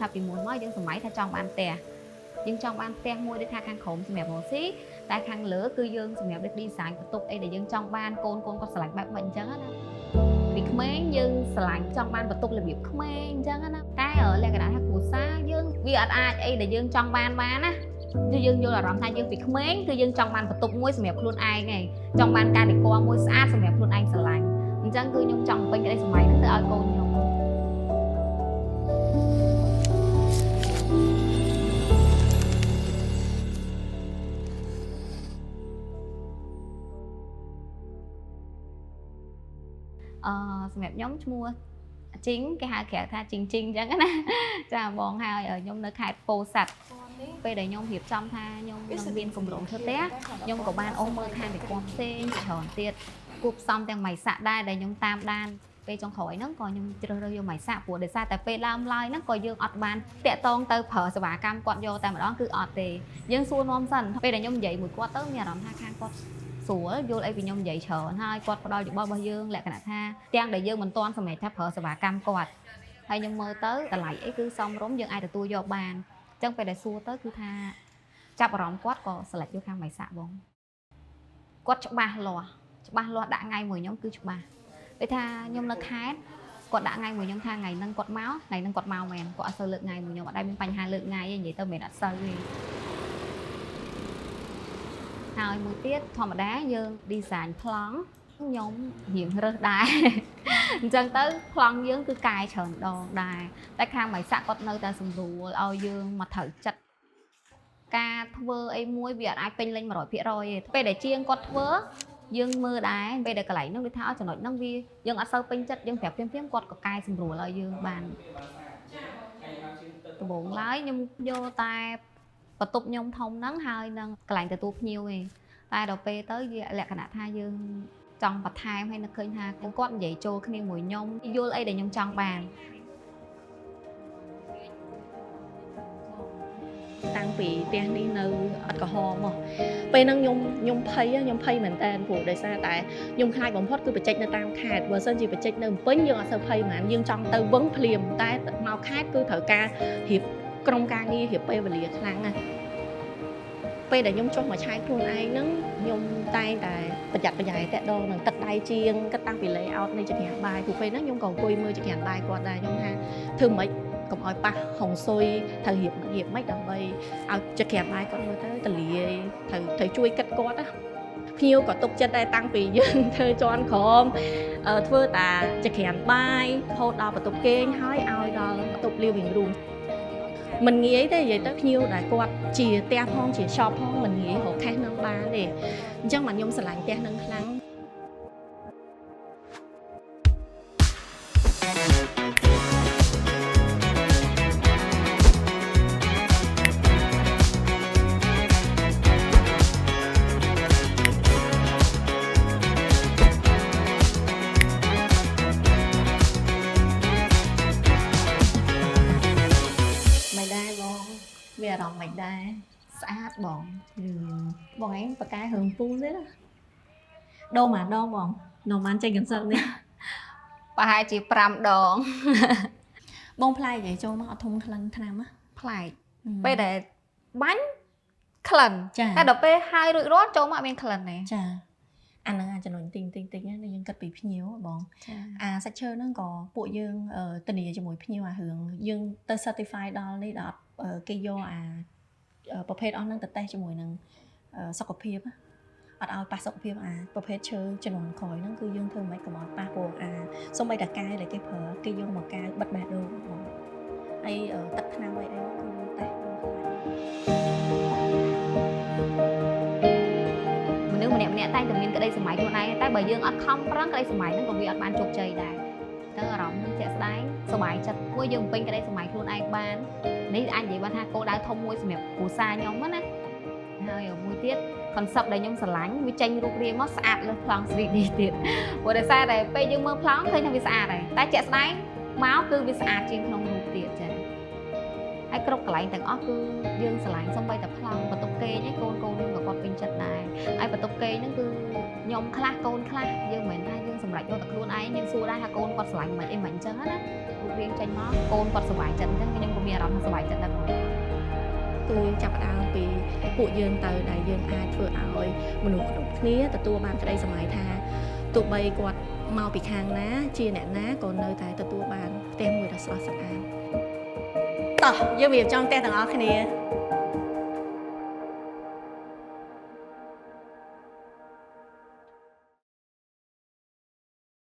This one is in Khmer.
ថាពីមុនមកយើងសម័យថាចង់បានផ្ទះយើងចង់បានផ្ទះមួយដូចថាខាងក្រោមសម្រាប់រស់ស៊ីតែខាងលើគឺយើងសម្រាប់ design បន្ទប់អីដែលយើងចង់បានកូនគាត់ស្រឡាញ់បែបមិនអញ្ចឹងណាពីក្មេងយើងស្រឡាញ់ចង់បានបន្ទប់របៀបក្មេងអញ្ចឹងណាតែលក្ខណៈថាគ្រួសារយើងវាអត់អាចអីដែលយើងចង់បានណាគឺយើងយល់អារម្មណ៍ថាយើងពីក្មេងគឺយើងចង់បានបន្ទប់មួយសម្រាប់ខ្លួនឯងឯងចង់បានការដេគ័រមួយស្អាតសម្រាប់ខ្លួនឯងស្រឡាញ់អញ្ចឹងគឺខ្ញុំចង់ពេញក្តីសម័យហ្នឹងទៅឲ្យកូនខ្ញុំសម្រាប់ខ្ញុំឈ្មោះជីងគេហៅក្រៅថាជីងអញ្ចឹងណាចាបងហើយខ្ញុំនៅខេត្តពោធិ៍សាត់ពេលដែលខ្ញុំរៀបចំថាខ្ញុំនឹងមានគម្រោងធ្វើផ្ទះខ្ញុំក៏បានអូសមើលខាងប្រព័ន្ធផ្សេងច្រើនទៀតគួបផ្សំទាំងម៉ៃសាក់ដែរដែលខ្ញុំតាមដានពេលចុងក្រោយហ្នឹងក៏ខ្ញុំជ្រើសរើសយកម៉ៃសាក់ព្រោះដោយសារតែពេលដើមឡើយហ្នឹងក៏យើងអត់បានតាក់តងទៅប្រើសេវាកម្មគាត់យកតែម្ដងគឺអត់ទេយើងសួរនាំសិនពេលដែលខ្ញុំនិយាយមួយគាត់ទៅមានអារម្មណ៍ថាខាងគាត់ស្រួលយល់អីពីខ្ញុំនិយាយច្រើនហើយគាត់ផ្ដល់យោបល់របស់យើងលក្ខណៈថាទាំងដែលយើងមិនទាន់សម្រេចថាប្រើសេវាកម្មគាត់ហើយខ្ញុំមើលទៅតម្លៃអីគឺសមរម្យយើងអាចទទួលយកបានអញ្ចឹងពេលដែលសួរទៅគឺថាចាប់អារម្មណ៍គាត់ក៏ស្រឡាច់យកខាងម៉ៃសាក់បងគាត់ច្បាស់លាស់ដាក់ថ្ងៃមួយខ្ញុំគឺច្បាស់ពេលថាខ្ញុំនៅខេត្តគាត់ដាក់ថ្ងៃមួយខ្ញុំថាថ្ងៃហ្នឹងគាត់មកមែនគាត់អត់សូវលើកថ្ងៃមួយខ្ញុំអត់ដែលមានបញ្ហាលើកថ្ងៃទេនិយាយទៅមិនអត់សូវទេហើយមួយទៀតធម្មតាយើង design ប្លង់ខ្ញុំរៀងរើសដែរអញ្ចឹងទៅប្លង់យើងគឺកែច្រើនដងដែរតែខាងម៉ៃសាក់គាត់នៅតែសម្រួលឲ្យយើងមកត្រូវចិត្តការធ្វើអីមួយវាអាចពេញលេញ 100% ទេពេលដែលជាងគាត់ធ្វើយើងមើលដែរពេលដែលកន្លែងហ្នឹងដូចថាចំណុចហ្នឹងវាយើងអត់សូវពេញចិត្តយើងប្រាប់ភ្លាមៗគាត់ក៏កែសម្រួលឲ្យយើងបានដំបូងឡើយខ្ញុំយកតែបន្ទប់ខ្ញុំធំហ្នឹងហើយនឹងកន្លែងទទួលភ្ញៀវឯងតែដល់ពេលទៅវាលក្ខណៈថាយើងចង់បន្ថែមហើយនឹកឃើញថាគាត់និយាយចូលគ្នាមួយខ្ញុំយល់អីដែលខ្ញុំចង់បានតាំងពីផ្ទះនេះនៅអត់ក្រហមមកពេលហ្នឹងខ្ញុំភ័យមែនតើព្រោះដោយសារតែខ្ញុំខ្លាចបំផុតគឺបច្ចេកនៅតាមខេត្តបើសិនជាបច្ចេកនៅភ្នំពេញយើងអត់សូវភ័យហ្មងយើងចង់ទៅវឹងភ្លាមតែមកខេត្តគឺត្រូវការរៀបក្រុមការងាររៀបពេលវេលាខ្លាំងណាស់ពេលដែលខ្ញុំចុះមកឆាយខ្លួនឯងហ្នឹងខ្ញុំតែងតែប្រយ័ត្នប្រយែងតាក់ដងនឹងទឹកដៃជាងគិតតាំងពី layout នៃចក្រានបាយព្រោះពេលហ្នឹងខ្ញុំក៏អង្គុយមើលចក្រានបាយគាត់ដែរខ្ញុំថាធ្វើម៉េចកុំឲ្យប៉ះហុងស៊ុយត្រូវរៀបម៉េចដើម្បីឲ្យចក្រានបាយគាត់មើលទៅទលាយត្រូវជួយគិតគាត់ណាភ្ញៀវក៏ទុកចិត្តដែរតាំងពីយើងធ្វើជាន់ក្រមធ្វើតាចក្រានបាយរហូតដល់បន្ទប់គេងហើយឲ្យដល់បន្ទប់ living room មិនងាយទេនិយាយទៅភ្ញៀវដែលគាត់ជាផ្ទះផងជា shop ផងមិនងាយរកខេសនឹងបានទេអញ្ចឹងខ្ញុំស្រឡាញ់ផ្ទះនឹងខ្លាំងមានអារម្មណ៍មិនដែរស្អាតបងឯងបកកែរឿងពូទេណាដងម្ដងបងនៅបានចេញកន្សឹកនេះប្រហែលជា5ដងបងផ្លែនិយាយចូលមកអត់ធំក្លិនថ្នាំណាផ្លែពេលដែលបាញ់ក្លិនតែដល់ពេលហើយរួចរាល់ចូលមកអត់មានក្លិនទេចាអាហ្នឹងចំណុចតិចណាយើងគិតពីភ្ញៀវបងអាសាច់ឈើហ្នឹងក៏ពួកយើងធានាជាមួយភ្ញៀវអារឿងយើងទៅ certify ដល់នេះដល់គេយកអាប្រភេទអស់ហ្នឹងទៅតេស្តជាមួយនឹងសុខភាពអត់ឲ្យប៉ះសុខភាពអាប្រភេទឈើជំនាន់ក្រោយហ្នឹងគឺយើងធ្វើមិនខ្មិចកុំឲ្យប៉ះព្រោះអាសូម្បីតែកាយដែលគេប្រើគេយកមកកាយបិទបេះដូងបងហើយទឹកថ្នាំអីគឺតេស្តបងខ្លាំងមនុស្សម្នាក់តែងតែមានក្តីសម័យខ្លួនឯងតែបើយើងអត់ខំប្រឹងក្តីសម័យហ្នឹងក៏វាអត់បានជោគជ័យដែរទៅអារម្មណ៍នឹងជាក់ស្ដែងសុបាយចិត្តមួយយើងពេញក្តីសម័យខ្លួនឯងបាននេះអាចនិយាយបានថាគោលដៅធំមួយសម្រាប់គ្រួសារខ្ញុំណាហើយមួយទៀត concept ដែលខ្ញុំស្រឡាញ់វាចេញរូបរាងមកស្អាតលើប្លង់ 3D ទៀតព្រោះដោយសារតែពេលយើងមើលប្លង់ឃើញថាវាស្អាតហើយតែជាក់ស្ដែងមកគឺវាស្អាតជាងក្នុងរូបទៀតចា៎ហើយគ្រប់កន្លែងទាំងអស់គឺយើងស្រឡាញ់សូម្បីតែប្លង់បន្ទប់គេងឯងកូនខ្ញុំក៏គាត់ពេញចិត្តដែរហើយបន្ទប់គេងហ្នឹងគឺ nhom khla côn khla dương mình thay dương sầm lạnh vô tập luôn ấy nhưng xua ra là côn quạt sải mình em mình chân hết á riêng tranh nó côn quạt sải chân chứ nhưng cũngมีអារម្មណ៍sải chân គឺចាប់ផ្ដើមពីពួកយើងទៅដែលយើងអាចធ្វើឲ្យមនុស្សគ្រប់គ្នាទទួលបានក្តីសម័យថាទោះបីគាត់មកពីខាងណាជាអ្នកណាក៏នៅតែទទួលបានផ្ទះមួយដ៏ស្រស់ស្អាតតោះយើងរៀបចំផ្ទះទាំងអស់គ្នា